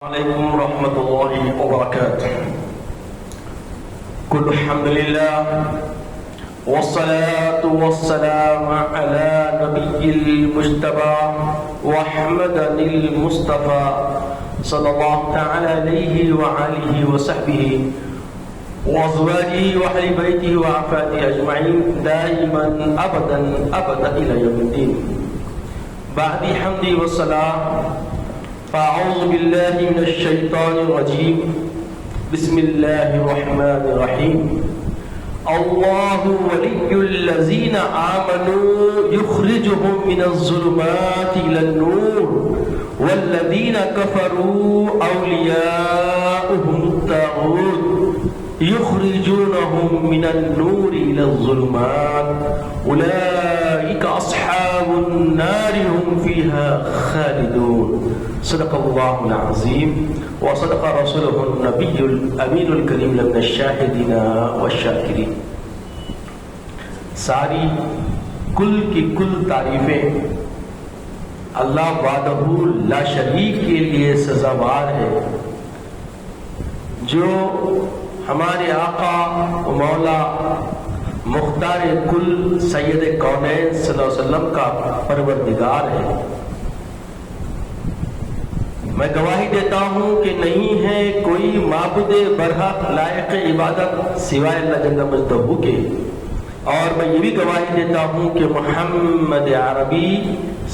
عليكم ورحمة الله وبركاته. كل الحمد لله والصلاة والسلام على نبي المجتبى وأحمد المصطفى صلى الله تعالى عليه وآله وصحبه وأزواجه وأهل بيته وأحفاده أجمعين دائما أبدا إلى يوم الدين. بعد حمدي والصلاة فأعوذ بالله من الشيطان الرجيم. بسم الله الرحمن الرحيم. الله ولي الذين آمنوا يخرجهم من الظلمات إلى النور والذين كفروا أولياؤهم الطاغوت يخرجونهم من النور إلى الظلمات أولئك أصحاب النار هم فيها خالدون. صدق الله العظيم وصدق رسوله النبي الأمين الكريم من الشاهدين والشاكرين. ساری کل کی کل تعریفیں اللہ وحدہ لا شریک کے لیے سزاوار ہے، جو ہمارے آقا و مولا مختار کل سید کونین صلی اللہ علیہ وسلم کا پروردگار ہے۔ میں گواہی دیتا ہوں کہ نہیں ہے کوئی معبود برحق لائق عبادت سوائے اللہ جل مجدہ کے، اور میں یہ بھی گواہی دیتا ہوں کہ محمد عربی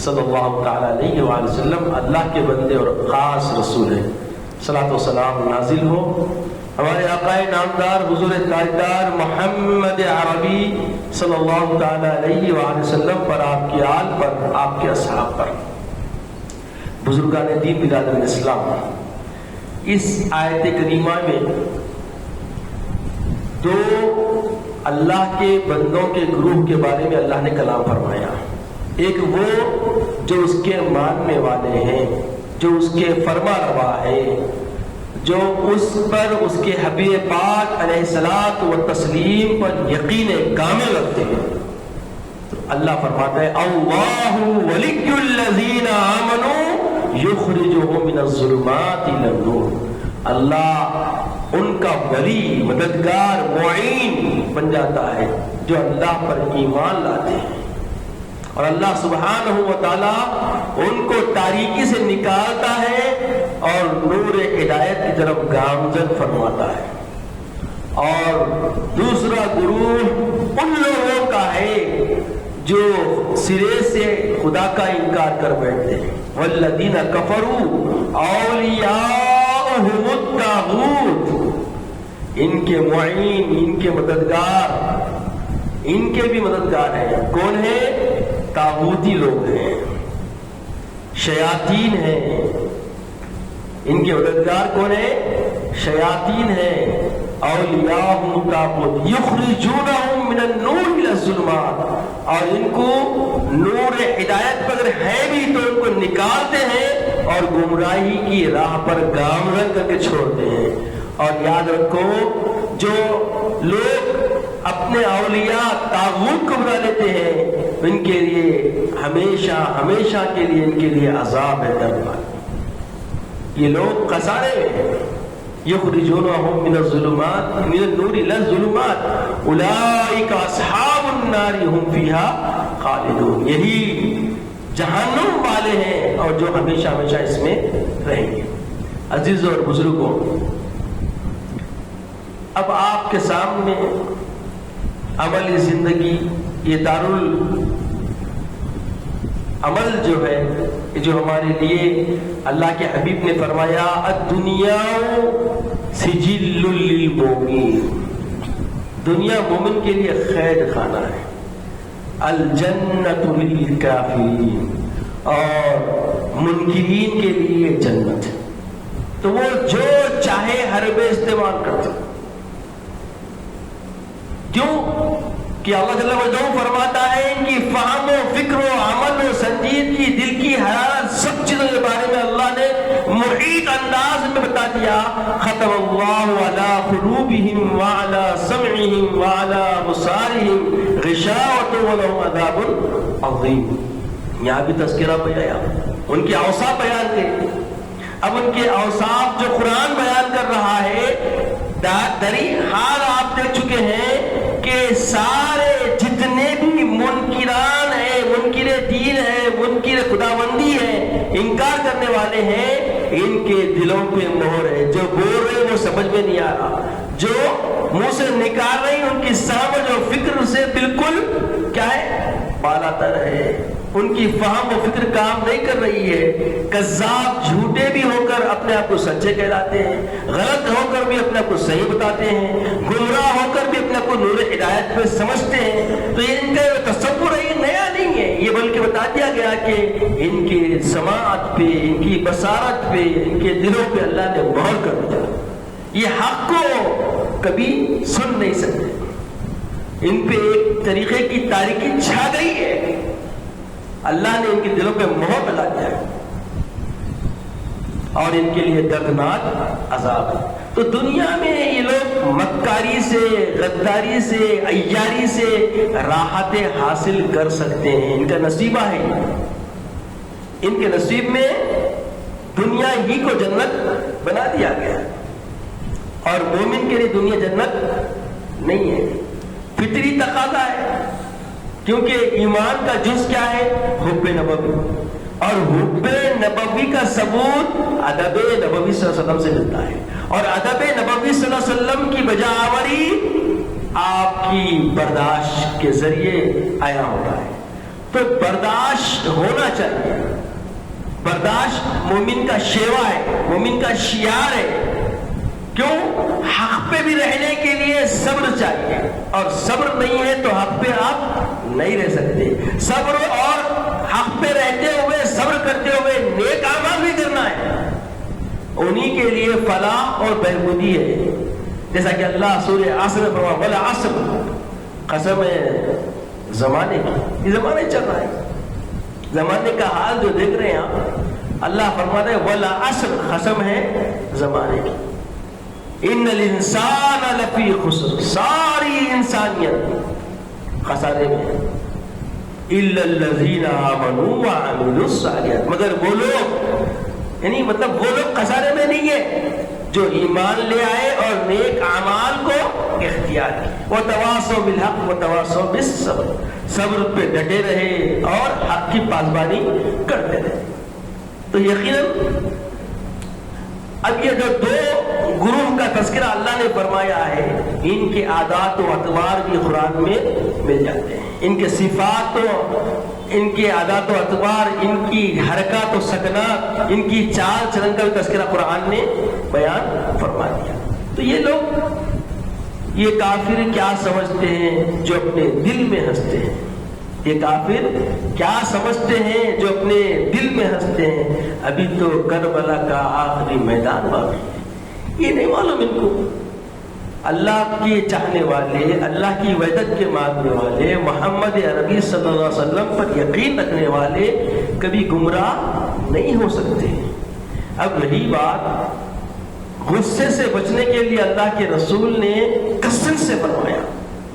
صلی اللہ تعالی علیہ وآلہ وسلم اللہ کے بندے اور خاص رسول ہے۔ صلاۃ و سلام نازل ہو ہمارے آقا نامدار حضور تاجدار محمد عربی صلی اللہ تعالی علیہ وآلہ وسلم پر، آپ کی آل پر، آپ کے اصحاب پر۔ بزرگان دین برادران اسلام، اس آیت کریمہ میں دو اللہ کے بندوں کے گروہ کے بارے میں اللہ نے کلام فرمایا۔ ایک وہ جو اس کے ماننے والے ہیں، جو اس کے فرما روا ہے، جو اس پر اس کے حبیب پاک علیہ الصلوۃ والتسلیم پر یقین کامل رکھتے ہیں۔ تو اللہ فرماتا ہے اللہ ولی الذین آمنوا یخرجہم من الظلمات الی النور۔ اللہ ان کا ولی، مددگار، معین بن جاتا ہے جو اللہ پر ایمان لاتے ہیں، اور اللہ سبحانہ و تعالی ان کو تاریکی سے نکالتا ہے اور نور ہدایت کی طرف گامزن فرماتا ہے۔ اور دوسرا گروہ ان لوگوں کا ہے جو سرے سے خدا کا انکار کر بیٹھتے ہیں۔ والذین کفروا اولیاؤہم الطاغوت، ان کے معین، ان کے مددگار، ان کے بھی مددگار ہیں۔ کون ہے؟ طاغوتی لوگ ہیں، شیاطین ہیں۔ ان کے مددگار کون ہیں؟ شیاطین ہیں۔ اولیاءہم الطاغوت یخرجونہم من النور الی الظلمات، اور ان کو نور ہدایت پر اگر ہے بھی تو ان کو نکالتے ہیں اور گمراہی کی راہ پر گامزن کر کے چھوڑتے ہیں۔ اور یاد رکھو، جو لوگ اپنے اولیاء طاغوت کو بنا لیتے ہیں ان کے لیے ہمیشہ ہمیشہ کے لیے ان کے لیے عذاب ہے دردناک۔ یہ لوگ خسارے میں ہیں۔ یخرجونہم من الظلمات من النور الی الظلمات اولئک اصحاب النار ہم فیہا خالدون، یہی جہنم والے ہیں اور جو ہمیشہ ہمیشہ اس میں رہیں گے۔ عزیزوں اور بزرگوں، اب آپ کے سامنے عملی زندگی، یہ دارالعمل جو ہے، جو ہمارے لیے اللہ کے حبیب نے فرمایا الدنیا سجل للمؤمنین، دنیا مومن کے لیے قید خانہ ہے، الجنت للکافرین، اور منکرین کے لیے جنت ہے۔ تو وہ جو چاہے حربے استعمال کرتے، کیوں کہ اللہ جل وعلا فرماتا ہے ان کی فہم و فکر و عمل و سنجیدگی، دل کی حرارت، سب چیزوں کے بارے میں اللہ نے محیط انداز میں بتا دیا۔ ختم اللہ علی قلوبہم وعلی سمعہم وعلی ابصارہم غشاوۃ ولہم عذاب عظیم۔ یہاں بھی تذکرہ بیان، ان کی اوصاف بیان تھے۔ اب ان کے اوصاف جو قرآن بیان کر رہا ہے، دری حال آپ دیکھ چکے ہیں کہ سارے جتنے بھی منکران ہیں، منکر دین ہیں، منکر خداوندی ہیں، انکار کرنے والے ہیں، ان کے دلوں پہ مہر ہے. جو بول رہے وہ سمجھ میں نہیں آ رہا، جو منہ سے نکال رہی ان کی سمجھ اور فکر سے بالکل کیا ہے، بالا تر ہے. ان کی فہم و فکر کام نہیں کر رہی ہے. کذاب جھوٹے بھی ہو کر اپنے آپ کو سچے کہلاتے ہیں، غلط ہو کر بھی اپنے آپ کو صحیح بتاتے ہیں، گمراہ ہو کر بھی اپنے آپ کو نور ہدایت پہ سمجھتے ہیں. تو یہ ان کا تصور ہے، یہ نیا نہیں ہے، یہ بلکہ بتا دیا گیا کہ ان کی سماعت پہ، ان کی بصارت پہ، ان کے دلوں پہ اللہ نے مہر کر دیا. یہ حق کو کبھی سن نہیں سکتے. ان پہ ایک طریقے کی تاریکی چھا گئی ہے، اللہ نے ان کے دلوں پہ مہر لگا دیا ہے اور ان کے لیے دردناک عذاب ہے. تو دنیا میں یہ لوگ مکاری سے، غداری سے، عیاری سے راحتیں حاصل کر سکتے ہیں. ان کا نصیبہ ہے، ان کے نصیب میں دنیا ہی کو جنت بنا دیا گیا. اور مومن کے لیے دنیا جنت نہیں ہے، فطری تقاضا ہے. کیونکہ ایمان کا جز کیا ہے؟ حب نبوی. اور حب نبوی کا ثبوت ادب نبوی صلی اللہ علیہ وسلم سے ملتا ہے. اور ادب نبوی صلی اللہ علیہ وسلم کی بجا آوری آپ کی برداشت کے ذریعے آیا ہوتا ہے. تو برداشت ہونا چاہیے. برداشت مومن کا شیوا ہے، مومن کا شیار ہے. کیوں؟ حق پہ بھی رہنے کے لیے صبر چاہیے، اور صبر نہیں ہے تو حق پہ آپ نہیں رہ سکتے. صبر اور حق پہ رہتے ہوئے، صبر کرتے ہوئے نیک اعمال بھی کرنا ہے. انہی کے لیے فلاح اور بہبودی ہے. جیسا کہ اللہ سورہ عصر میں فرمایا والعصر، قسم ہے زمانے کی. یہ زمانے چل رہا ہے، زمانے کا حال جو دیکھ رہے ہیں آپ، اللہ فرماتا ہے والعصر، قسم ہے زمانے کی. ان الانسان لفی خسر، ساری انسانیت خسارے میں ہے. الا الذین آمنوا وعملوا الصالحات، مگر وہ لوگ، یعنی مطلب وہ لوگ خسارے میں نہیں ہے جو ایمان لے آئے اور نیک اعمال کو اختیار کیے. وتواصوا بالحق وتواصوا بالصبر، صبر پہ ڈٹے رہے اور حق کی پاسبانی کرتے رہے. تو یقیناً اب یہ جو دو گروہ کا تذکرہ اللہ نے فرمایا ہے، ان کے عادات و اطوار بھی قرآن میں مل جاتے ہیں. ان کے صفات و ان کے عادات و اطوار، ان کی حرکات و سکنات، ان کی چال چلن کا بھی تذکرہ قرآن نے بیان فرما دیا. تو یہ لوگ، یہ کافر کیا سمجھتے ہیں جو اپنے دل میں ہنستے ہیں؟ یہ کافر کیا سمجھتے ہیں جو اپنے دل میں ہنستے ہیں؟ ابھی تو کربلا کا آخری میدان باقی ہے. یہ نہیں معلوم ان کو. اللہ کے چاہنے والے، اللہ کی وحدت کے ماننے والے، محمد عربی صلی اللہ علیہ وسلم پر یقین رکھنے والے کبھی گمراہ نہیں ہو سکتے. اب رہی بات غصے سے بچنے کے لیے، اللہ کے رسول نے کثرت سے فرمایا.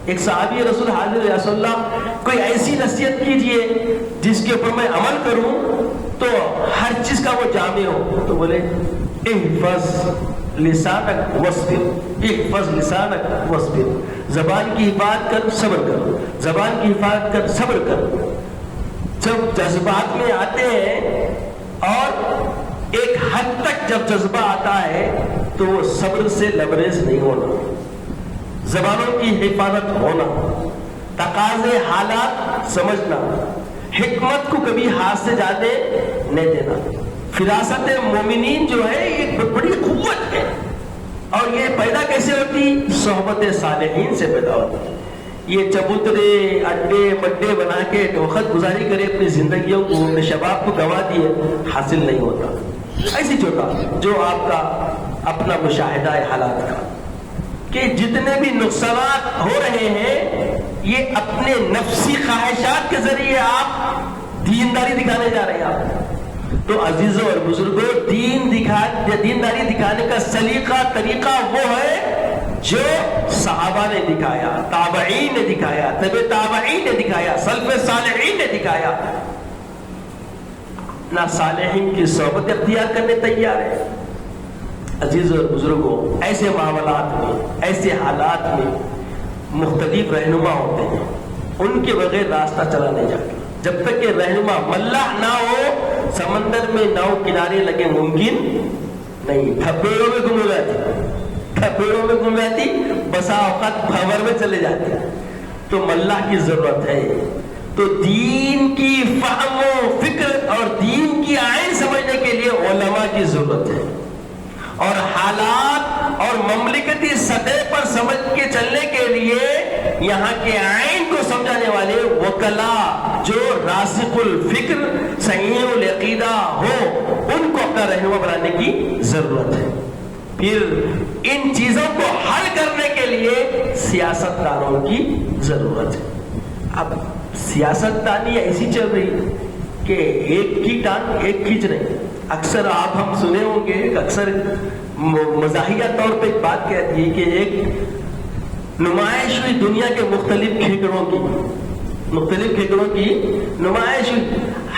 ایک صحابی رسول حاضر یا رسول اللہ، کوئی ایسی نصیحت کیجئے جس کے اوپر میں عمل کروں تو ہر چیز کا وہ جامع ہو. تو بولے احفظ لسانک واصبر، احفظ لسانک واصبر، زبان کی حفاظت کر، صبر کر. زبان کی حفاظت کر، صبر کر. جب جذبات میں آتے ہیں اور ایک حد تک جب جذبہ آتا ہے تو وہ صبر سے لبریز نہیں ہونا، زبانوں کی حفاظت ہونا، تقاضے حالات سمجھنا، حکمت کو کبھی ہاتھ سے جانے نہیں دینا. فراست مومنین جو ہے یہ بڑی قوت ہے. اور یہ پیدا کیسے ہوتی؟ صحبت صالحین سے پیدا ہوتی. یہ چبوترے اڈے مڈے بنا کے وقت گزاری کرے، اپنی زندگیوں کو، اپنے شباب کو گنوا دیے، حاصل نہیں ہوتا. ایسی جو آپ کا اپنا مشاہدہ ہے حالات کا، کہ جتنے بھی نقصانات ہو رہے ہیں یہ اپنے نفسی خواہشات کے ذریعے آپ دینداری دکھانے جا رہے ہیں. آپ تو عزیزوں اور بزرگوں، دینداری دکھانے کا سلیقہ، طریقہ وہ ہے جو صحابہ نے دکھایا، تابعین نے دکھایا، تابعین نے دکھایا، سلف صالحین نے دکھایا. نہ صالحین کی صحبت اختیار کرنے تیار ہے۔ عزیز اور بزرگوں، ایسے معاملات میں، ایسے حالات میں مختلف رہنما ہوتے ہیں، ان کے بغیر راستہ چلا نہیں جاتا۔ جب تک کہ رہنما ملاح نہ ہو، سمندر میں ناؤ کنارے لگے ممکن نہیں۔ تھپیڑوں میں گم ہو جاتی، تھپیڑوں میں گم جاتی، بسا اوقات بھنور میں چلے جاتے۔ تو ملاح کی ضرورت ہے۔ تو دین کی فہم و فکر اور دین کی آئین سمجھنے کے لیے علماء کی ضرورت ہے، اور حالات اور مملکتی سطح پر سمجھ کے چلنے کے لیے یہاں کے آئین کو سمجھانے والے وکلاء جو راسخ الفکر صحیح العقیدہ ہو، ان کو اپنا رہنما بنانے کی ضرورت ہے۔ پھر ان چیزوں کو حل کرنے کے لیے سیاست دانوں کی ضرورت ہے۔ اب سیاست دانی ایسی چل رہی کہ ایک کی ٹانگ ایک کھینچ رہے۔ اکثر آپ ہم سنے ہوں گے، اکثر مزاحیہ طور پہ ایک بات کہتی ہے کہ ایک نمائش ہوئی دنیا کے مختلف کھیکڑوں کی نمائش ہوئی،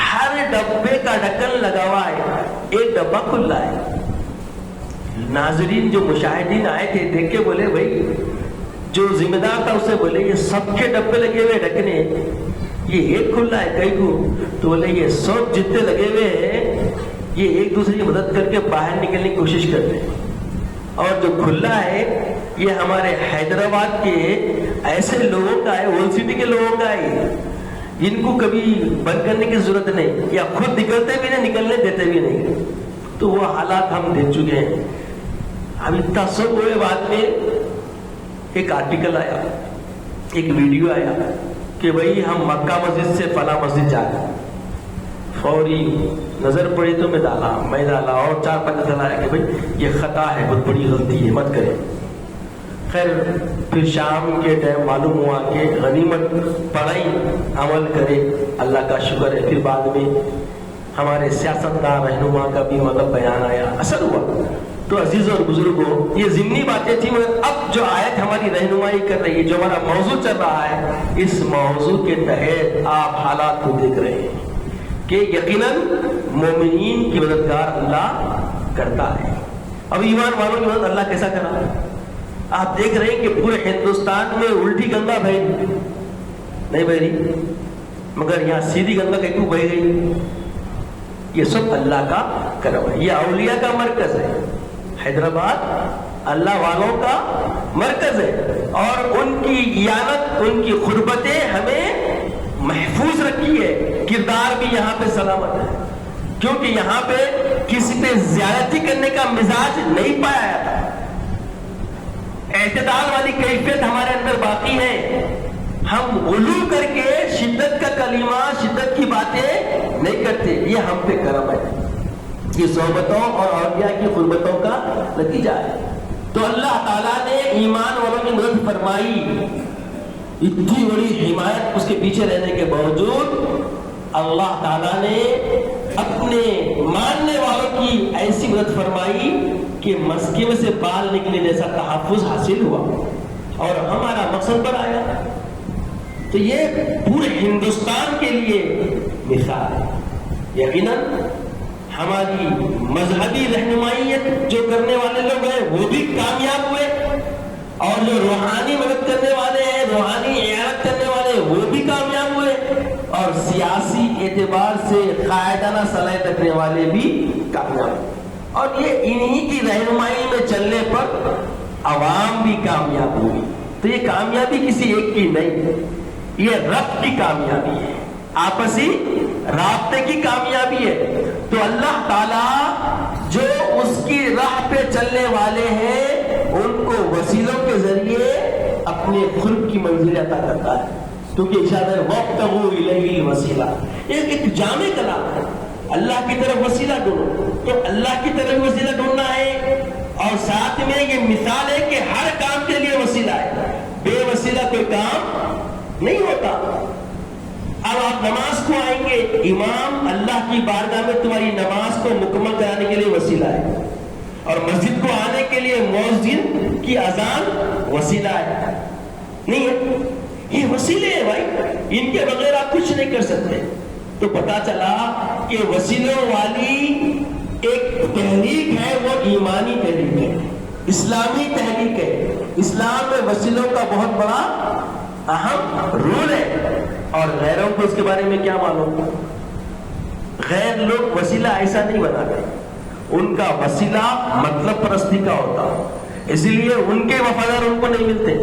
ہر ڈبے کا ڈھکن لگا ہوا ہے، ایک ڈبہ کھلا ہے۔ ناظرین جو مشاہدین آئے تھے دیکھ کے بولے، بھائی جو ذمہ دار تھا اسے بولے یہ سب کے ڈبے لگے ہوئے ڈھکنے، یہ ایک کھلا ہے کئی کو؟ تو بولے یہ سب جتنے لگے ہوئے ہیں یہ ایک دوسرے کی مدد کر کے باہر نکلنے کی کوشش کرتے ہیں، اور جو کھلا ہے یہ ہمارے حیدرآباد کے ایسے لوگوں کا ہے، اولڈ سٹی کے لوگوں کا ہے، ان کو کبھی بند کرنے کی ضرورت نہیں، یا خود نکلتے بھی نہیں، نکلنے دیتے بھی نہیں۔ تو وہ حالات ہم دیکھ چکے ہیں۔ اب اتنا سب ہوئے، بعد میں ایک آرٹیکل آیا، ایک ویڈیو آیا کہ بھائی ہم مکہ مسجد سے فلاں مسجد جائیں، فوری نظر پڑی تو میں ڈالا اور 4-5 آیا کہ بھائی یہ خطا ہے، بہت بڑی غلطی ہے، مت کریں۔ خیر پھر شام کے ٹائم معلوم ہوا کہ غنیمت پڑھائی عمل کرے، اللہ کا شکر ہے۔ پھر بعد میں ہمارے سیاستدان رہنما کا بھی مطلب بیان آیا، اثر ہوا۔ تو عزیز اور بزرگوں، یہ ضمنی باتیں تھیں، مگر اب جو آیت ہماری رہنمائی کر رہی ہے، جو ہمارا موضوع چل رہا ہے، اس موضوع کے تحت آپ حالات کو دیکھ رہے ہیں کہ یقیناً مومنین کی مددگار اللہ کرتا ہے۔ اب ایمان والوں کی مدد اللہ کیسا کرا؟ آپ دیکھ رہے ہیں کہ پورے ہندوستان میں الٹی گنگا بہے نہیں بہ رہی، مگر یہاں سیدھی گنگا کیوں بہ گئی؟ یہ سب اللہ کا کرم ہے۔ یہ اولیاء کا مرکز ہے، حیدرآباد اللہ والوں کا مرکز ہے، اور ان کی اعانت، ان کی قربتیں ہمیں محفوظ رکھی ہے۔ کردار بھی یہاں پہ سلامت ہے، کیونکہ یہاں پہ کسی پہ زیادتی کرنے کا مزاج نہیں پایا تھا۔ اعتدال والی کیفیت ہمارے اندر باقی ہے۔ ہم غلو کر کے شدت کا کلمہ، شدت کی باتیں نہیں کرتے، یہ ہم پہ کرم ہے، یہ صحبتوں اور اولیاء کی قربتوں کا نتیجہ ہے۔ تو اللہ تعالیٰ نے ایمان والوں کی مدد فرمائی، اتنی بڑی حمایت اس کے پیچھے رہنے کے باوجود اللہ تعالیٰ نے اپنے ماننے والوں کی ایسی مدد فرمائی کہ مسکے میں سے بال نکلنے جیسا تحفظ حاصل ہوا اور ہمارا مقصد پر آیا۔ تو یہ پورے ہندوستان کے لیے مثال ہے۔ یقیناً ہماری مذہبی رہنمائیت جو کرنے والے لوگ ہیں وہ بھی کامیاب ہوئے، اور جو روحانی مدد کرنے والے ہیں، روحانی اعانت کرنے والے وہ بھی کامیاب ہوئے، اور سیاسی اعتبار سے قائدانہ صلاحیت رکھنے والے بھی کامیاب ہوئے۔ اور یہ انہی کی رہنمائی میں چلنے پر عوام بھی کامیاب ہوئی۔ تو یہ کامیابی کسی ایک کی نہیں، یہ رب کی کامیابی ہے، آپسی رابطے کی کامیابی ہے۔ تو اللہ تعالیٰ جو اس کی راہ پہ چلنے والے ہیں ان کو وسیلوں کے ذریعے اپنے قرب کی منزل عطا کرتا ہے، کیونکہ ارشاد ہے وابتغوا الیہ الوسیلہ، ایک جامع کلام ہے، اللہ کی طرف وسیلہ ڈھونڈو۔ تو اللہ کی طرف وسیلہ ڈھونڈنا ہے، اور ساتھ میں یہ مثال ہے کہ ہر کام کے لیے وسیلہ ہے، بے وسیلہ کوئی کام نہیں ہوتا۔ اب آپ نماز کو آئیں گے، امام اللہ کی بارگاہ میں تمہاری نماز کو مکمل کرانے کے لیے وسیلہ ہے، اور مسجد کو آنے کے لیے مؤذن کی اذان وسیلہ ہے، نہیں ہے؟ یہ وسیلے ہیں بھائی، ان کے بغیر آپ کچھ نہیں کر سکتے۔ تو پتا چلا کہ وسیلوں والی ایک تحریک ہے، وہ ایمانی تحریک ہے، اسلامی تحریک ہے۔ اسلام میں وسیلوں کا بہت بڑا اہم رول ہے، اور غیروں کو اس کے بارے میں کیا معلوم؟ غیر لوگ وسیلہ ایسا نہیں بناتے، ان کا وسیلہ مطلب پرستی کا ہوتا، اسی لیے ان کے وفادار ان کو نہیں ملتے۔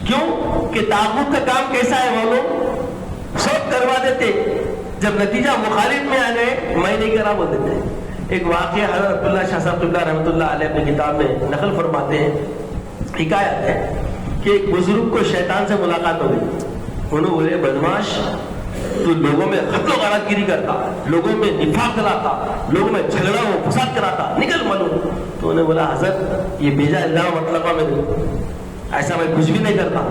کیوں کہ طاغوت کا کام کیسا ہے؟ وہ لوگ سب کروا دیتے، جب نتیجہ مخالف میں آ گئے میں نہیں کرا بول دیتے۔ ایک واقعہ حضرت عبداللہ شاہ صاحب قبلہ رحمۃ اللہ علیہ اپنی کتاب میں نقل فرماتے ہیں، حکایت ہے کہ ایک بزرگ کو شیطان سے ملاقات ہو گئی۔ انہوں بولے بدماش، تو لوگوں میں قتل و غارت گیری کرتا، لوگوں میں نفاق کراتا، لوگوں میں جھگڑا و فساد کراتا، نکل معلوم۔ تو انہوں نے بولا حضرت یہ بھیجا اللہ مطلب میں ایسا میں کچھ بھی نہیں کرتا۔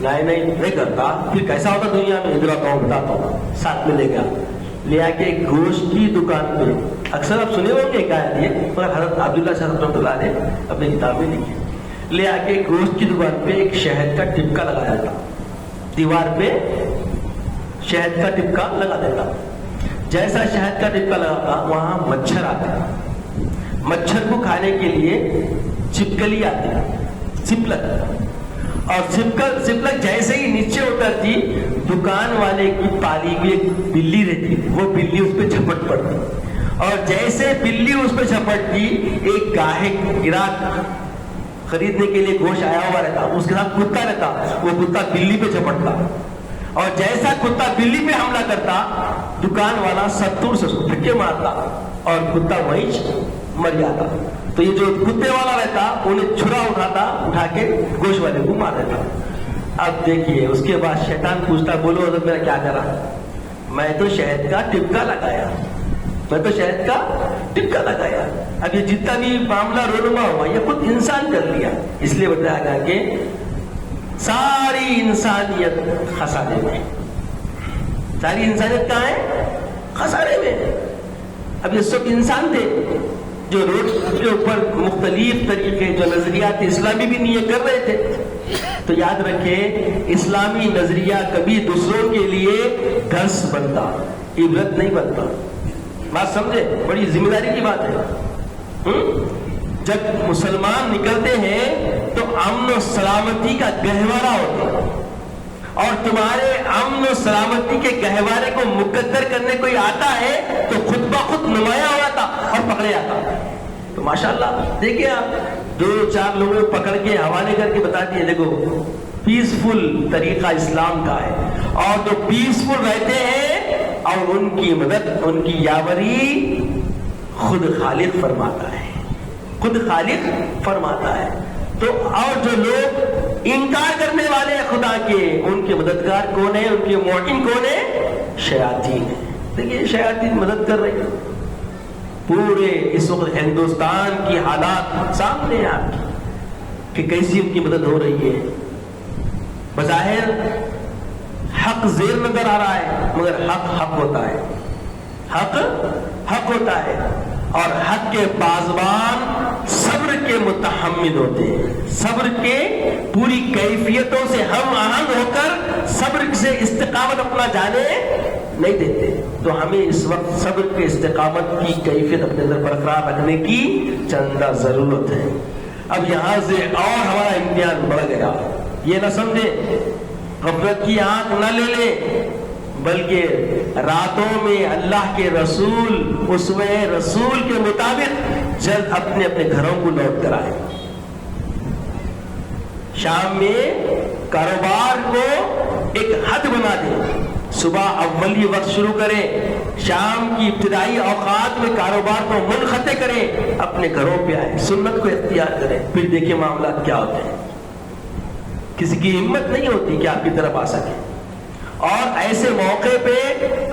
نہیں کرتا، پھر کیسا ہوتا دنیا میں؟ ادھر آتا ہوں بتاتا ہوں۔ ساتھ میں لے گیا، لے آ کے گوشت کی دکان پہ، اکثر آپ سنے ہوں گے کیا ہے، مگر حضرت عبداللہ شاہ رحمۃ اللہ علیہ اپنی کتاب میں لکھی، لے آ کے گوشت کی دکان پہ ایک شہد کا ٹپکا لگایا تھا، دیوار پہ شہد کا ٹپکا لگا دیتا۔ جیسا شہد کا ٹپکا لگاتا وہاں مچھر آتا، مچھر کو کھانے کے لیے چھپکلی آتی، چھپلک، اور چھپلک جیسے ہی نیچے اترتی دکان والے کی پالی ہوئی ایک بلی رہتی، وہ بلی اس پہ جھپٹ پڑتی، اور جیسے بلی اس پہ جھپٹتی ایک گاہک گراہک خریدنے کے لیے گوشت آیا ہوا رہتا، اس کے ساتھ کتا رہتا، وہ کتا بلی پہ جھپٹتا، اور جیسا کتا بلی پہ حملہ کرتا دکان والا 70 سے دھکے مارتا اور کتا وہیں مر جاتا۔ تو یہ جو کتے والا رہتا انہیں چھرا اٹھا کے گوشت والے کو مار دیتا۔ اب دیکھیے اس کے بعد شیطان پوچھتا، بولو حضرت میرا کیا کرا؟ میں تو شہد کا ٹپکا لگایا، میں تو شہد کا ٹپکا لگایا۔ اب یہ جتنا بھی معاملہ رونما ہوا یہ خود انسان کر لیا، اس لیے بتایا گیا کہ ساری انسانیت خسارے میں، ساری انسانیت کہاں ہے؟ خسارے میں۔ اب یہ سب انسان تھے جو روڈ کے اوپر مختلف طریقے جو نظریات اسلامی بھی نہیں کر رہے تھے۔ تو یاد رکھیں اسلامی نظریہ کبھی دوسروں کے لیے درس بنتا، عبرت نہیں بنتا۔ بات سمجھے، بڑی ذمہ داری کی بات ہے۔ جب مسلمان نکلتے ہیں تو امن و سلامتی کا گہوارہ ہوتا ہے، اور تمہارے امن و سلامتی کے گہوارے کو مقدر کرنے کوئی آتا ہے تو خود بخود نمایاں ہو جاتا اور پکڑے آتا۔ تو ماشاءاللہ دیکھیں آپ 2-4 لوگوں کو پکڑ کے حوالے کر کے بتاتی ہے، دیکھو پیسفل طریقہ اسلام کا ہے، اور جو پیسفل رہتے ہیں اور ان کی مدد ان کی یاوری خود خالق فرماتا ہے، خود خالق فرماتا ہے۔ تو اور جو لوگ انکار کرنے والے ہیں خدا کے، ان کے مددگار کون ہیں؟ ان کے معین کون ہیں؟ شیاطین ہیں۔ دیکھیے شیاطین مدد کر رہے ہیں، پورے اس وقت ہندوستان کی حالات سامنے ہیں آپ کی کہ کیسی ان کی مدد ہو رہی ہے۔ بظاہر حق زیر نظر آ رہا ہے، مگر حق ہوتا ہے، حق ہوتا ہے، اور حق کے پاسبان صبر کے متحمل ہوتے ہیں، صبر کے پوری کیفیتوں سے ہم آہنگ ہو کر صبر سے استقامت اپنا جانے نہیں دیتے۔ تو ہمیں اس وقت صبر کے استقامت کی کیفیت اپنے اندر برقرار رکھنے کی چندہ ضرورت ہے۔ اب یہاں سے اور ہمارا امتحان بڑھ گیا، یہ نہ سمجھے غفلت کی آنکھ نہ لے لے، بلکہ راتوں میں اللہ کے رسول اسوہ رسول کے مطابق جلد اپنے اپنے گھروں کو لوٹ کر آئے۔ شام میں کاروبار کو ایک حد بنا دیں، صبح اولی وقت شروع کریں، شام کی ابتدائی اوقات میں کاروبار کو منقطع کریں، اپنے گھروں پہ آئیں، سنت کو اختیار کریں، پھر دیکھیں معاملات کیا ہوتے ہیں۔ کسی کی ہمت نہیں ہوتی کہ آپ کی طرف آ سکے، اور ایسے موقع پہ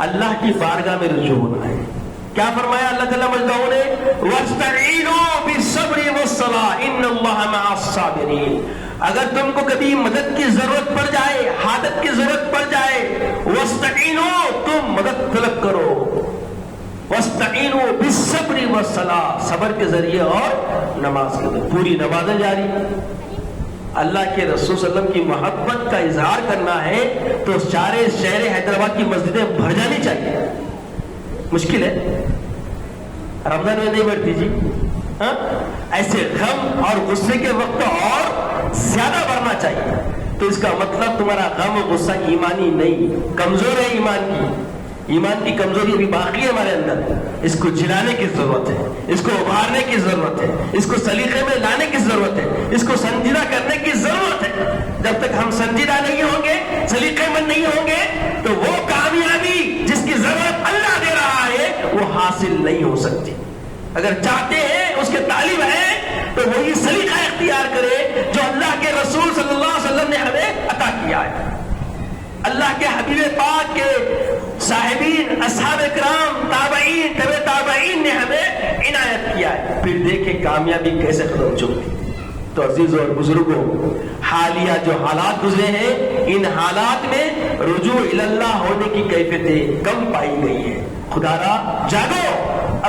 اللہ کی بارگاہ میں رجوع ہونا ہے۔ کیا فرمایا اللہ تعالیٰ مجدہ نے؟ وَاسْتَعِينُوا بِالصَّبْرِ وَالصَّلَاةِ إِنَّ اللَّهَ مَعَ الصَّابِرِينَ۔ اگر تم کو کبھی مدد کی ضرورت پڑ جائے، حاجت کی ضرورت پڑ جائے، وَاسْتَعِينُوا، تم مدد طلب کرو، وَاسْتَعِينُوا بِالصَّبْرِ وَالصَّلَاةِ، صبر کے ذریعے اور نماز کے ذریعے، پوری نمازیں جاری۔ اللہ کے رسول صلی اللہ علیہ وسلم کی محبت کا اظہار کرنا ہے تو سارے شہر حیدرآباد کی مسجدیں بھر جانی چاہیے، مشکل ہے، رمضان میں نہیں بڑھتی جی. ہاں ایسے غم اور غصے کے وقت اور زیادہ بڑھنا چاہیے. تو اس کا مطلب تمہارا غم و غصہ ایمانی نہیں، کمزور ہے ایمان کی کمزوری ابھی باقی ہے ہمارے اندر. اس کو جلانے کی ضرورت ہے، اس کو ابھارنے کی ضرورت ہے، اس کو سلیقے میں لانے کی ضرورت ہے، اس کو سنجیدہ کرنے کی ضرورت ہے. جب تک ہم سنجیدہ نہیں ہوں گے، سلیقے مند نہیں ہوں گے، تو وہ کامیابی جس کی ضرورت اللہ دے رہا ہے وہ حاصل نہیں ہو سکتی. اگر چاہتے ہیں اس کے طالب ہیں تو وہی سلیقہ اختیار کرے جو اللہ کے رسول صلی اللہ علیہ وسلم نے ہمیں عطا کیا ہے. اللہ کے حبیب پاک کے صاحبین، اصحاب کرام، تابعین، تبع تابعین نے ہمیں عنایت کیا ہے. پھر دیکھیں کامیابی کیسے قدم چلتی. تو عزیزوں اور بزرگوں، حالیہ جو حالات گزرے ہیں، ان حالات میں رجوع اللہ ہونے کی کیفیتیں کم پائی گئی ہے. خدا را جاگو،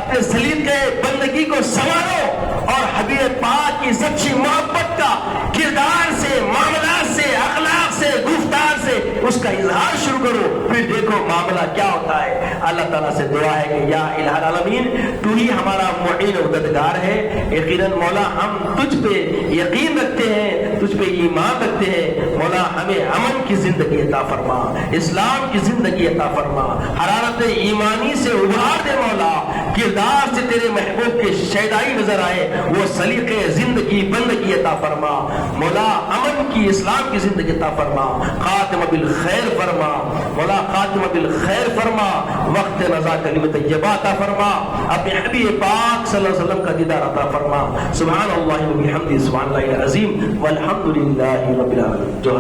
اپنے سلیقے بندگی کو سنوارو اور حبیب پاک کی سچی محبت کا کردار سے، معاملات سے، اخلاق سے، گفتار سے اس کا اظہار شروع کرو. پھر دیکھو معاملہ کیا ہوتا ہے. اللہ تعالیٰ سے دعا ہے کہ یا الہ العالمین، تو ہی ہمارا معین و مددگار ہے. یقیناً مولا ہم تجھ پہ یقین رکھتے ہیں، تجھ پہ ایمان رکھتے ہیں. مولا ہمیں امن کی زندگی عطا فرما، اسلام کی زندگی عطا فرما، حرارت ایمانی سے ابھار دے مولا. کردار سے تیرے محبوب کے شیدائی نظر آئے، وہ سلیقے زندگی بندگی عطا فرما. مولا امن کی، اسلام کی زندگی عطا فرما. خاتمہ بالخیر فرما مولا، خاتمہ بالخیر فرما. وقت رضا کلمت طیبہ عطا فرما. اپنے حبیب پاک صلی اللہ علیہ وسلم کا دیدار عطا فرما. سبحان اللہ و بحمدہ، سبحان اللہ العظیم والحمد للہ رب العالمین. جو